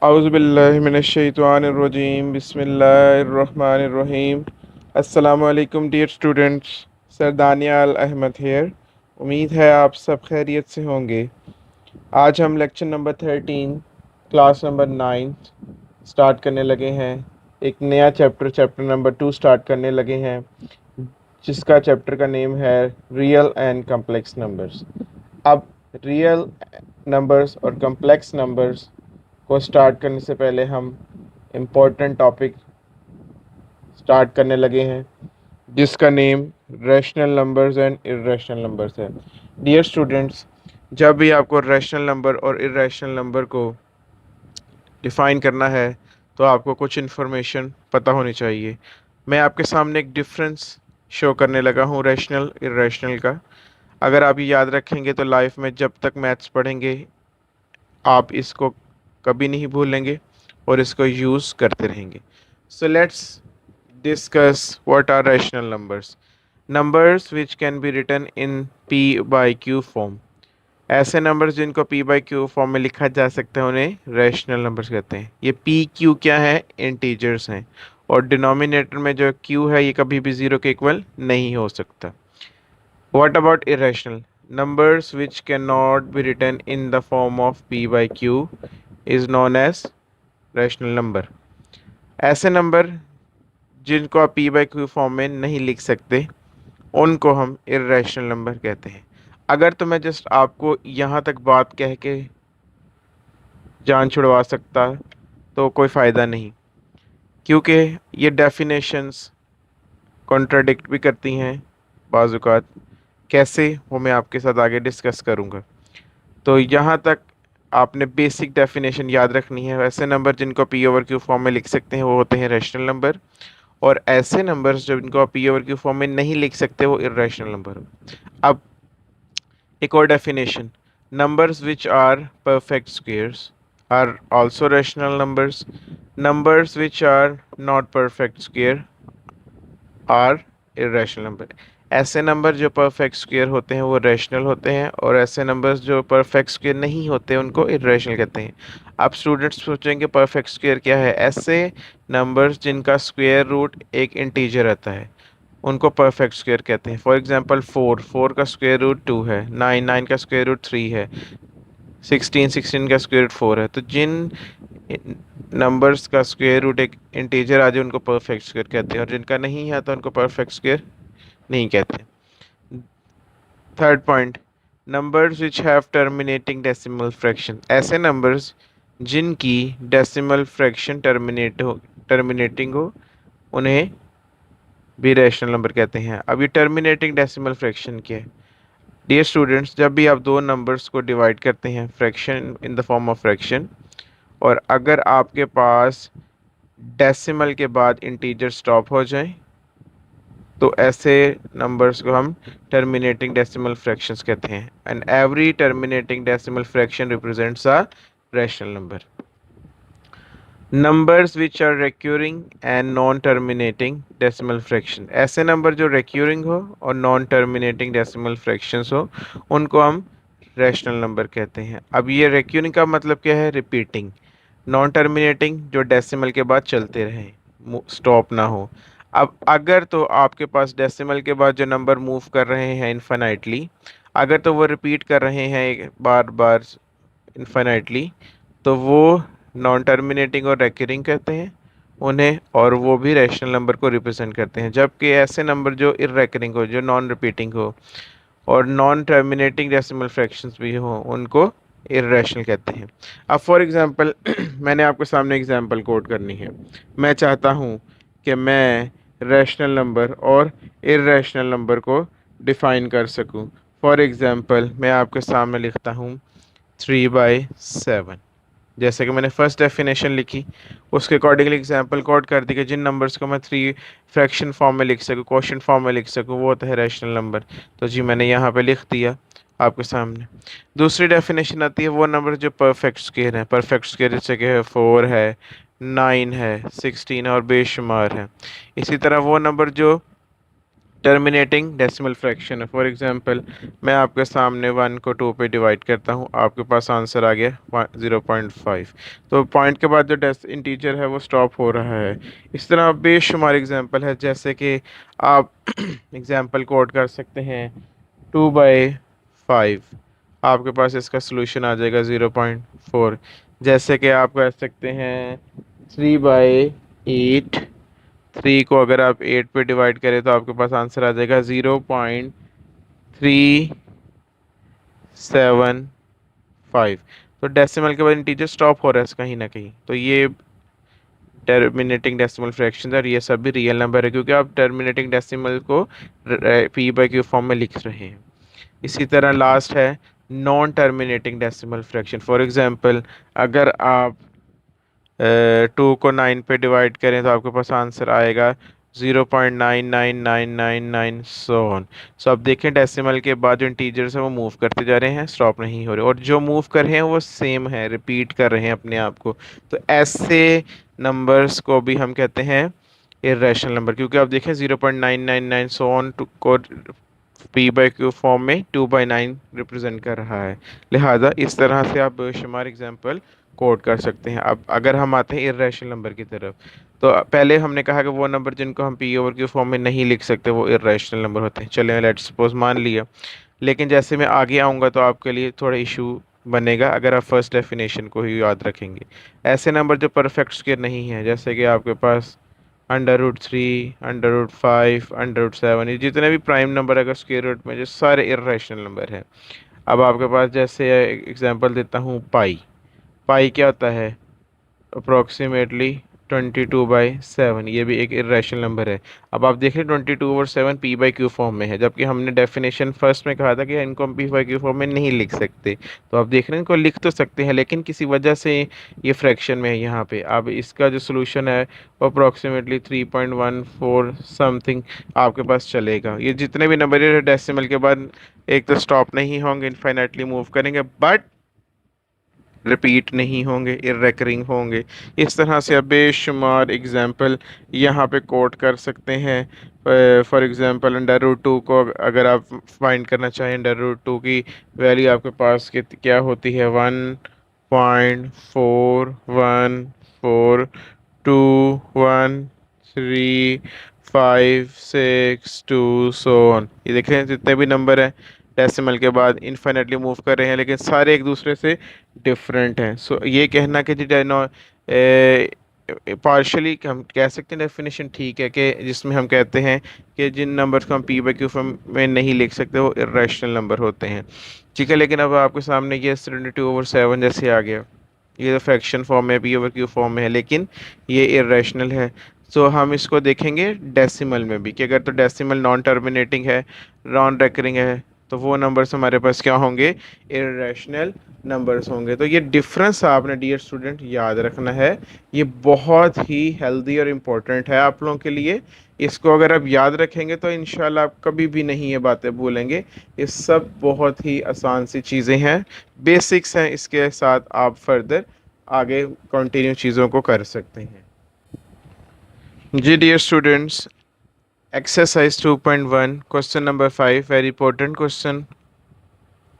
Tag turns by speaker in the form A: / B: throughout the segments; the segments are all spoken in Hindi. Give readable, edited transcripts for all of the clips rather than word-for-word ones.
A: औज़ुबिल्लाहिमिनश्शैतानिर्रजीम बिस्मिल्लाहिर्रहमानिर्रहीम। अस्सलामु अलैकुम dear students, sir Daniyal Ahmed here. उम्मीद है आप सब खैरियत से होंगे। आज हम lecture number 13 class number 9 start करने लगे हैं। एक नया चैप्टर चैप्टर नंबर 2 स्टार्ट करने लगे हैं, जिसका चैप्टर का नेम है रियल एंड कम्प्लेक्स नंबर्स। अब रियल नंबर्स और कम्प्लेक्स नंबर्स को स्टार्ट करने से पहले हम इम्पोर्टेंट टॉपिक स्टार्ट करने लगे हैं, जिसका name rational numbers and irrational numbers है। डियर स्टूडेंट्स, जब भी आपको रैशनल नंबर और इर्रेशनल नंबर को डिफ़ाइन करना है तो आपको कुछ इन्फॉर्मेशन पता होनी चाहिए। मैं आपके सामने एक डिफरेंस शो करने लगा हूँ रैशनल इर्रेशनल का। अगर आप ये याद रखेंगे तो लाइफ में जब तक मैथ्स पढ़ेंगे आप इसको कभी नहीं भूलेंगे और इसको यूज़ करते रहेंगे। So let's discuss what are rational numbers. Numbers which can be written in p by q form. ऐसे नंबर्स जिनको p by q फॉर्म में लिखा जा सकता है उन्हें रैशनल नंबर्स कहते हैं। ये p q क्या है? इंटीजर्स हैं और डिनोमिनेटर में जो q है ये कभी भी ज़ीरो के इक्वल नहीं हो सकता। What about irrational? Numbers which cannot be written in the form of p by q is known as rational number. ऐसे नंबर जिनको आप p बाई क्यू फॉर्म में नहीं लिख सकते उनको हम इर्रेशनल नंबर कहते हैं। अगर तो मैं जस्ट आपको यहाँ तक बात कह के जान छुड़वा सकता तो कोई फ़ायदा नहीं, क्योंकि ये डेफिनेशंस कॉन्ट्राडिक्ट भी करती हैं बाज़ औक़ात। कैसे, वो मैं आपके साथ आगे डिस्कस करूँगा। तो यहाँ तक आपने बेसिक डेफिनेशन याद रखनी है। ऐसे नंबर जिनको पी ओवर क्यू फॉर्म में लिख सकते हैं वो होते हैं रैशनल नंबर, और ऐसे नंबर्स जो इनको आप पी ओवर क्यू फॉर्म में नहीं लिख सकते वो इर्रेशनल नंबर। अब एक और definition, numbers which are perfect squares are also rational numbers. Numbers which are not perfect square are irrational number. ऐसे नंबर जो परफेक्ट स्क्वेयर होते हैं वो रैशनल होते हैं, और ऐसे नंबर्स जो परफेक्ट स्क्वेयर नहीं होते उनको इर्रेशनल कहते हैं। आप स्टूडेंट्स सोचेंगे परफेक्ट स्क्वेयर क्या है? ऐसे नंबर्स जिनका स्क्वेयर रूट एक इंटीजर रहता है उनको परफेक्ट स्क्वेयर कहते हैं। फॉर एग्जांपल 4 का स्क्वेयर रूट 2 है, 9 का स्क्वेयर रूट 3 है, 16 का स्क्वेयर रूट 4 है। तो जिन नंबर्स का स्क्वेयर रूट एक इंटीजर आ जाए उनको परफेक्ट स्क्वेयर कहते हैं, और जिनका नहीं है तो उनको परफेक्ट स्क्वेयर नहीं कहते। Third point, numbers which have terminating decimal fraction. ऐसे नंबर्स जिनकी डेसिमल फ्रैक्शन टर्मिनेटिंग हो उन्हें भी रैशनल नंबर कहते हैं। अब ये टर्मिनेटिंग डेसिमल फ्रैक्शन क्या है? डियर स्टूडेंट्स, जब भी आप दो नंबर्स को डिवाइड करते हैं fraction in the form of fraction, और अगर आपके पास डेसिमल के बाद इंटीजर स्टॉप हो जाए तो ऐसे नंबर्स को हम टर्मिनेटिंग डेसिमल फ्रैक्शंस कहते हैं। And every terminating decimal fraction represents a rational number. Numbers which are recurring and non terminating decimal fraction. ऐसे नंबर जो रिक्यूरिंग हो और नॉन टर्मिनेटिंग डेसिमल फ्रैक्शंस हो उनको हम रैशनल नंबर कहते हैं। अब ये रिक्यूरिंग का मतलब क्या है? रिपीटिंग। नॉन टर्मिनेटिंग जो डेसिमल के बाद चलते रहें, स्टॉप ना हो। अब अगर तो आपके पास डेसिमल के बाद जो नंबर मूव कर रहे हैं इन्फिनाइटली, अगर तो वो रिपीट कर रहे हैं एक बार बार इन्फिनाइटली, तो वो नॉन टर्मिनेटिंग और रेकरिंग कहते हैं उन्हें, और वो भी रैशनल नंबर को रिप्रेजेंट करते हैं। जबकि ऐसे नंबर जो इर्रेकरिंग हो, जो नॉन रिपीटिंग हो और नॉन टर्मिनेटिंग डेसिमल फ्रैक्शंस भी हो, उनको इर्रेशनल कहते हैं। अब फॉर एग्जांपल मैंने आपके सामने एग्जांपल कोट करनी है। मैं चाहता हूँ कि मैं रैशनल नंबर और इर्रेशनल नंबर को डिफ़ाइन कर सकूँ। फॉर एग्जांपल मैं आपके सामने लिखता हूँ 3/7। जैसे कि मैंने फर्स्ट डेफिनेशन लिखी उसके अकॉर्डिंगली एग्जांपल कोड कर दी कि जिन नंबर्स को मैं 3 फ्रैक्शन फॉर्म में लिख सकूँ, क्वोशिएंट फॉर्म में लिख सकूँ, वो होता है रैशनल नंबर। तो जी मैंने यहाँ पे लिख दिया आपके सामने। दूसरी डेफिनेशन आती है वो नंबर जो परफेक्ट स्क्वायर है। परफेक्ट स्क्वायर जैसे कि 4 है, 9 है, 16 और बेशुमार है। इसी तरह वो नंबर जो टर्मिनेटिंग डेसिमल फ्रैक्शन है। फॉर एग्जांपल मैं आपके सामने 1 को 2 पे डिवाइड करता हूँ, आपके पास आंसर आ गया 0.5। तो पॉइंट के बाद जो इंटीजर है वो स्टॉप हो रहा है। इस तरह बेशुमार एग्जांपल है, जैसे कि आप एग्जांपल कोड कर सकते हैं 2/5, आपके पास इसका सोल्यूशन आ जाएगा 0.4। जैसे कि आप कर सकते हैं 3/8, 3 को अगर आप 8 पे डिवाइड करें तो आपके पास आंसर आ जाएगा 0.375। तो डेसिमल के बाद इंटीजर स्टॉप हो रहा है कहीं ना कहीं, तो ये टर्मिनेटिंग डेसिमल फ्रैक्शन और ये सब भी रियल नंबर है, क्योंकि आप टर्मिनेटिंग डेसिमल को p/q फॉर्म में लिख रहे हैं। इसी तरह लास्ट है non terminating decimal fraction. For example अगर आप 2 को 9 पे डिवाइड करें तो आपके पास आंसर आएगा 0.99999 सो ऑन। सो अब देखें डेसिमल के बाद जो इंटीजर्स हैं वो मूव करते जा रहे हैं, स्टॉप नहीं हो रहे, और जो मूव कर रहे हैं वो सेम है, रिपीट कर रहे हैं अपने आप को। तो ऐसे नंबर्स को भी हम कहते हैं इर्रेशनल नंबर, क्योंकि आप देखें 0.999 सो ऑन को p/q फॉर्म में 2/9 रिप्रेजेंट कर रहा है। लिहाजा इस तरह से आप बेशुमार एग्जांपल कोड कर सकते हैं। अब अगर हम आते हैं इर्रेशनल नंबर की तरफ, तो पहले हमने कहा कि वो नंबर जिनको हम p/q फॉर्म में नहीं लिख सकते वो इर्रेशनल नंबर होते हैं। चलिए लेट्स सपोज मान लिया, लेकिन जैसे मैं आगे आऊँगा तो आपके लिए थोड़ा इशू बनेगा अगर आप फर्स्ट डेफिनेशन को ही याद रखेंगे। ऐसे नंबर जो परफेक्ट स्क्वायर नहीं है, जैसे कि आपके पास √3, √5, √7, ये जितने भी प्राइम नंबर अगर स्क्वायर रूट में, जो सारे इर्रेशनल नंबर हैं। अब आपके पास जैसे एग्जांपल देता हूँ पाई। पाई क्या होता है? अप्रोक्सीमेटली 22/7, ये भी एक इरेशनल नंबर है। अब आप देखें 22/7 p/q फॉर्म में है, जबकि हमने डेफिनेशन फर्स्ट में कहा था कि इनको हम p/q फॉर्म में नहीं लिख सकते। तो आप देख रहे हैं इनको लिख तो सकते हैं, लेकिन किसी वजह से ये फ्रैक्शन में है यहाँ पे। अब इसका जो सोल्यूशन है वो अप्रोक्सीमेटली 3.14 समथिंग आपके पास चलेगा। ये जितने भी नंबर है डेसिमल के बाद एक तो स्टॉप नहीं होंगे, इनफाइनाइटली मूव करेंगे, बट रिपीट नहीं होंगे, इरेकरिंग होंगे। इस तरह से आप बेशुमार एग्जाम्पल यहाँ पे कोट कर सकते हैं। फॉर एग्जांपल √2 को अगर आप फाइंड करना चाहें, √2 की वैल्यू आपके पास क्या होती है? 1.41421356 सो ऑन। ये देखें जितने भी नंबर हैं डेसिमल के बाद इनफाइनेटली मूव कर रहे हैं, लेकिन सारे एक दूसरे से डिफरेंट हैं। सो ये कहना कि पार्शली हम कह सकते हैं डेफिनेशन ठीक है, कि जिसमें हम कहते हैं कि जिन नंबर्स को हम p/q फॉर्म में नहीं लिख सकते वो इरेशनल नंबर होते हैं। ठीक है, लेकिन अब आपके सामने ये 72/7 जैसे आ गया, ये तो फ्रैक्शन फॉर्म में p/q फॉर्म में है, लेकिन ये इरेशनल है। सो हम इसको देखेंगे डेसिमल में भी, कि अगर तो डेसिमल नॉन टर्मिनेटिंग है, नॉन रेकरिंग है, तो वो नंबर्स हमारे पास क्या होंगे? इरेशनल नंबर्स होंगे। तो ये डिफरेंस आपने डियर स्टूडेंट याद रखना है, ये बहुत ही हेल्दी और इम्पोर्टेंट है आप लोगों के लिए। इसको अगर आप याद रखेंगे तो इंशाल्लाह आप कभी भी नहीं ये बातें भूलेंगे। ये सब बहुत ही आसान सी चीज़ें हैं, बेसिक्स हैं, इसके साथ आप फर्दर आगे कंटिन्यू चीज़ों को कर सकते हैं। जी dear students, exercise 2.1 question number 5, very important question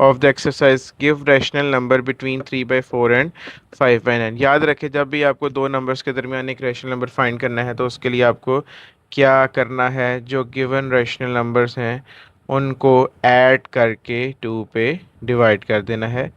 A: of the exercise, give rational number between 3/4 and 5/9। याद रखें जब भी आपको दो नंबर्स के दरमियान एक रैशनल नंबर फाइंड करना है तो उसके लिए आपको क्या करना है? जो गिवन रैशनल नंबर्स हैं उनको ऐड करके 2 पे डिवाइड कर देना है।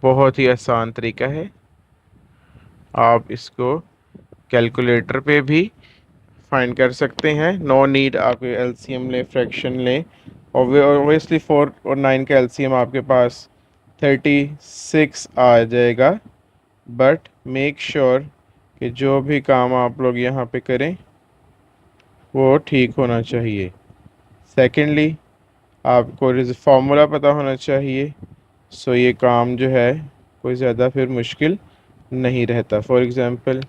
A: बहुत ही आसान तरीका है, आप इसको कैलकुलेटर पे भी फाइंड कर सकते हैं। नो नीड आप एलसीएम लें, फ्रैक्शन लें। ऑब्वियसली 4 और 9 का एलसीएम आपके पास 36 आ जाएगा, बट मेक श्योर कि जो भी काम आप लोग यहाँ पे करें वो ठीक होना चाहिए। सेकेंडली आपको फार्मूला पता होना चाहिए, सो ये काम जो है कोई ज़्यादा फिर मुश्किल नहीं रहता। फॉर एग्ज़ाम्पल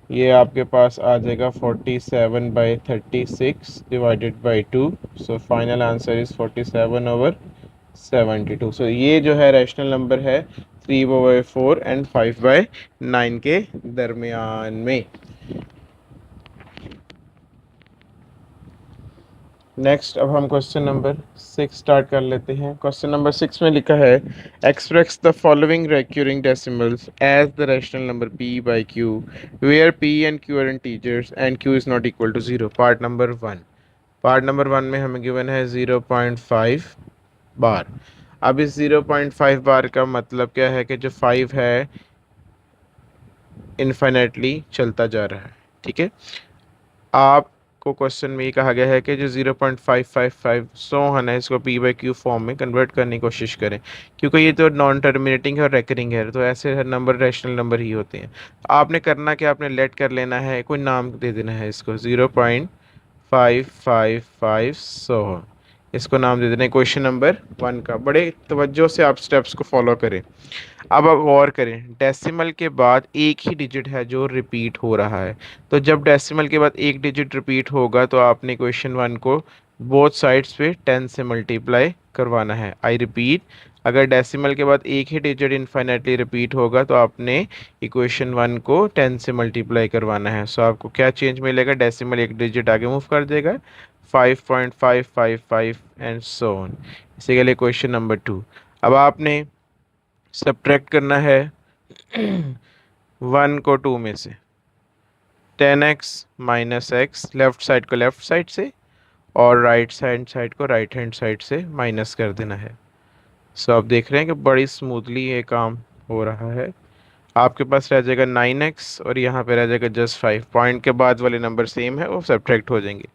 A: ये आपके पास आ जाएगा 47/36 divided by 2। So final answer is 47/72। सो ये जो है रैशनल नंबर है 3/4 एंड 5/9 के दरमियान में। नेक्स्ट अब हम क्वेश्चन नंबर 6 स्टार्ट कर लेते हैं। क्वेश्चन नंबर 6 में लिखा है express the following recurring decimals as the rational number p by q where p and q are integers and q is not equal to 0। Part number 1। Part number 1 में हमें गिवन है 0.5 बार। अब इस 0.5 बार का मतलब क्या है कि जो 5 है इनफाइनाइटली चलता जा रहा है। ठीक है, आपको क्वेश्चन में ये कहा गया है कि जो 0.555 सोहन है इसको पी बाई क्यू फॉर्म में कन्वर्ट करने की कोशिश करें, क्योंकि ये तो नॉन टर्मिनेटिंग है और रेकरिंग है, तो ऐसे हर नंबर रैशनल नंबर ही होते हैं। आपने करना कि आपने लेट कर लेना है, कोई नाम दे देना है इसको 0.555 सोहन, इसको नाम दे देना है क्वेश्चन नंबर 1 का। बड़े तवज्जो से आप स्टेप्स को फॉलो करें। अब आप गौर करें, डेसिमल के बाद एक ही डिजिट है जो रिपीट हो रहा है, तो जब डेसिमल के बाद एक डिजिट रिपीट होगा तो आपने इक्वेशन 1 को बोथ साइड्स पे 10 से मल्टीप्लाई करवाना है। आई रिपीट, अगर डेसिमल के बाद एक ही डिजिट इनफाइनाइटली रिपीट होगा तो आपने इक्वेशन 1 को 10 से मल्टीप्लाई करवाना है। सो आपको क्या चेंज मिलेगा, डेसिमल एक डिजिट आगे मूव कर देगा 5.555 एंड सो ऑन। इसी के लिए क्वेश्चन नंबर 2। अब आपने सब्ट्रैक्ट करना है 1 को 2 में से, 10x minus x, left side को लेफ्ट साइड से और राइट हैंड साइड को राइट हैंड साइड से माइनस कर देना है। सो आप देख रहे हैं कि बड़ी स्मूथली ये काम हो रहा है। आपके पास रह जाएगा 9x और यहाँ पे रह जाएगा जस्ट 5। पॉइंट के बाद वाले नंबर सेम है, वो सब्ट्रैक्ट हो जाएंगे,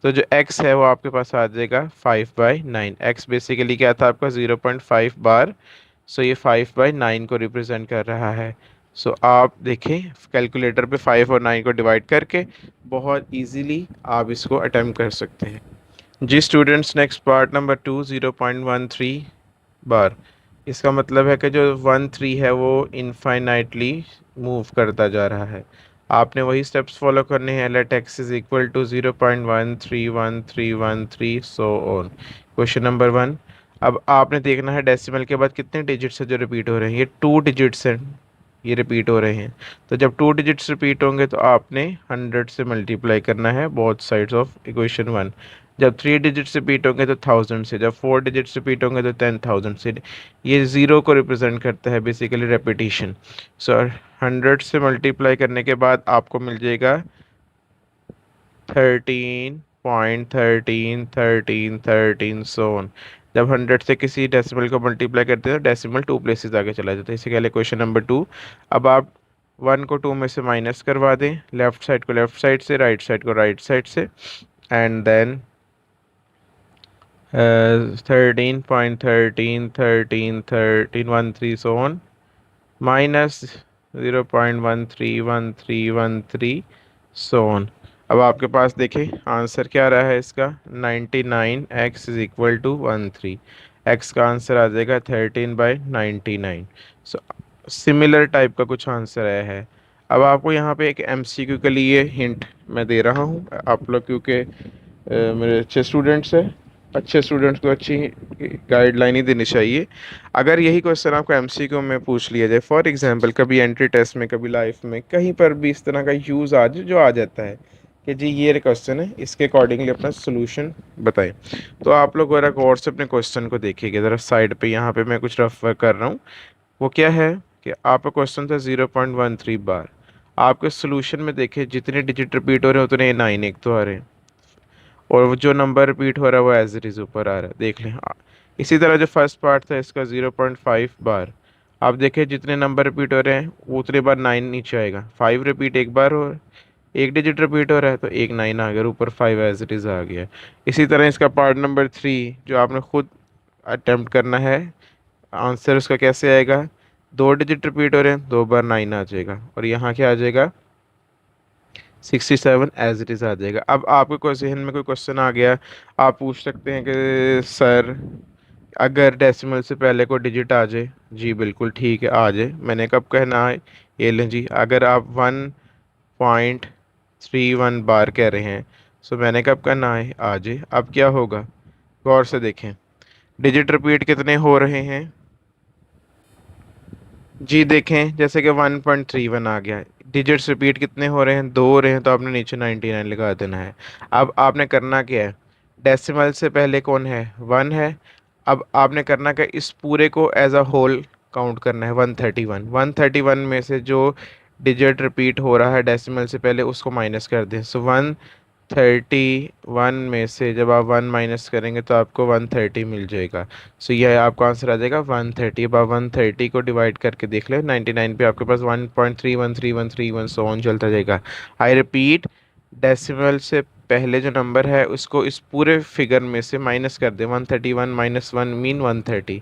A: तो जो x है वो आपके पास आ जाएगा 5/9। x बेसिकली क्या था आपका 0.5 बार, सो ये 5/9 को रिप्रेजेंट कर रहा है। सो आप देखें कैलकुलेटर पे 5 और 9 को डिवाइड करके बहुत इजीली आप इसको अटेम्प्ट कर सकते हैं। जी स्टूडेंट्स, नेक्स्ट पार्ट नंबर 2 0.13 बार। इसका मतलब है कि जो 1 3 है वो इनफाइनाइटली मूव करता जा रहा है। आपने वही स्टेप्स फॉलो करने हैं। Let x is equal to 0.131313 so on. Question number 1। अब आपने देखना है डेसिमल के बाद कितने डिजिट्स है जो रिपीट हो रहे हैं। ये 2 डिजिट्स हैं, ये रिपीट हो रहे हैं। तो जब 2 डिजिट्स रिपीट होंगे तो आपने 100 से मल्टीप्लाई करना है बोथ साइड्स ऑफ इक्वेशन 1। जब 3 डिजिट्स रिपीट होंगे तो 1000 से, जब 4 डिजिट्स रिपीट होंगे तो 10,000 से। ये ज़ीरो को रिप्रेजेंट करता है बेसिकली रेपिटेशन। सो 100 से मल्टीप्लाई करने के बाद आपको मिल जाएगा 13.1313 सो ऑन। जब 100 से किसी डेसिमल को मल्टीप्लाई करते हैं तो डेसिमल 2 प्लेसेस आगे चला जाता है। इसे कह लें क्वेश्चन नंबर 2। अब आप 1 को 2 में से माइनस करवा दें, लेफ्ट साइड को लेफ्ट साइड से, राइट साइड को राइट साइड से, and then 13.131313 so on minus 0.131313 so on. अब आपके पास देखें आंसर क्या रहा है इसका, 99x is equal to 13। x का आंसर आ जाएगा 13/99। सो सिमिलर टाइप का कुछ आंसर आया है। अब आपको यहाँ पे एक MCQ के लिए हिंट मैं दे रहा हूँ। आप लोग क्योंकि मेरे अच्छे स्टूडेंट्स हैं, अच्छे स्टूडेंट्स को अच्छी गाइडलाइन ही देनी चाहिए। अगर यही क्वेश्चन आपको MCQ में पूछ लिया जाए, फॉर एग्जांपल कभी एंट्री टेस्ट में, कभी लाइफ में, कहीं पर भी इस तरह का यूज़ जो आ जाता है कि जी ये क्वेश्चन है, इसके अकॉर्डिंगली अपना सोल्यूशन बताएं, तो आप लोग ज़रा गौर से अपने क्वेश्चन को देखिएगा। ज़रा साइड पे यहाँ पे मैं कुछ रफ वर्क कर रहा हूँ। वो क्या है कि आपका क्वेश्चन था 0.13 बार। आपके सोल्यूशन में देखिए जितने डिजिट रिपीट हो रहे हैं उतने 9 एक तो आ रहे हैं, और वो जो नंबर रिपीट हो रहा है वो एज इट इज़ ऊपर आ रहा है, देख लें। इसी तरह जो फर्स्ट पार्ट था इसका 0.5 बार, आप देखें जितने नंबर रिपीट हो रहे हैं वो उतने बार 9 नीचे आएगा। 5 रिपीट एक बार हो, एक डिजिट रिपीट हो रहा है तो एक 9 आ गया, ऊपर 5 एज इट इज़ आ गया। इसी तरह इसका पार्ट नंबर 3 जो आपने खुद अटेम्प्ट करना है, आंसर उसका कैसे आएगा, 2 डिजिट रिपीट हो रहे हैं, 2 बार 9 आ जाएगा, और यहाँ क्या आ जाएगा 67 एज इट इज़ आ जाएगा। अब आपके कोई जहन में कोई क्वेश्चन आ गया, आप पूछ सकते हैं कि सर अगर डेसिमल से पहले कोई डिजिट आ जाए, जी बिल्कुल ठीक है आ जाए। मैंने कब कहना है, ये लें जी, अगर आप 1.31 बार कह रहे हैं, सो मैंने कब कहना है आ जाए। अब क्या होगा, गौर से देखें डिजिट रिपीट कितने हो रहे हैं, जी देखें जैसे कि 1.31 आ गया है। डिजिट्स रिपीट कितने हो रहे हैं, 2 हो रहे हैं, तो आपने नीचे 99 लगा देना है। अब आपने करना क्या है, डेसिमल से पहले कौन है, 1 है। अब आपने करना क्या, इस पूरे को एज अ होल काउंट करना है, 131। 131 में से जो डिजिट रिपीट हो रहा है डेसिमल से पहले उसको माइनस कर दें। सो 131 में से जब आप 1 माइनस करेंगे तो आपको 130 मिल जाएगा। सो यह आपका आंसर आ जाएगा 130। अब आप 130 को डिवाइड करके देख लें, 99 पे आपके पास 1.31313 सो ऑन चलता जाएगा। आई रिपीट, डेसिमल से पहले जो नंबर है उसको इस पूरे फिगर में से माइनस कर दें। 131 माइनस 1 मीन 130।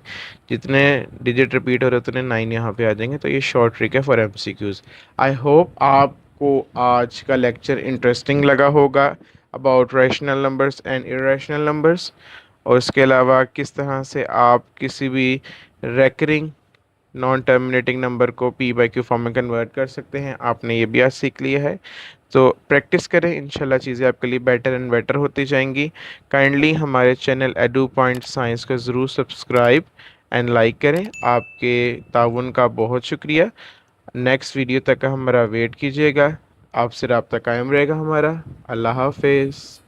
A: जितने डिजिट रिपीट हो रहे उतने 9 यहाँ पे आ जाएंगे। तो ये शॉर्ट ट्रिक है फॉर एमसीक्यूज। आई होप आपको आज का लेक्चर इंटरेस्टिंग लगा होगा about rational numbers and irrational numbers, और इसके अलावा किस तरह से आप किसी भी रेकरिंग नॉन टर्मिनेटिंग नंबर को पी बाई क्यू फॉर्म में कन्वर्ट कर सकते हैं, आपने ये भी आज सीख लिया है। तो प्रैक्टिस करें, इंशाल्लाह चीज़ें आपके लिए बेटर एंड बेटर होती जाएंगी। काइंडली हमारे चैनल एडू पॉइंट साइंस को ज़रूर सब्सक्राइब एंड लाइक करें। आपके ताउन का बहुत शुक्रिया। नेक्स्ट वीडियो तक का हमारा वेट कीजिएगा। आपसे रब्ता कायम रहेगा हमारा। अल्लाह हाफिज़।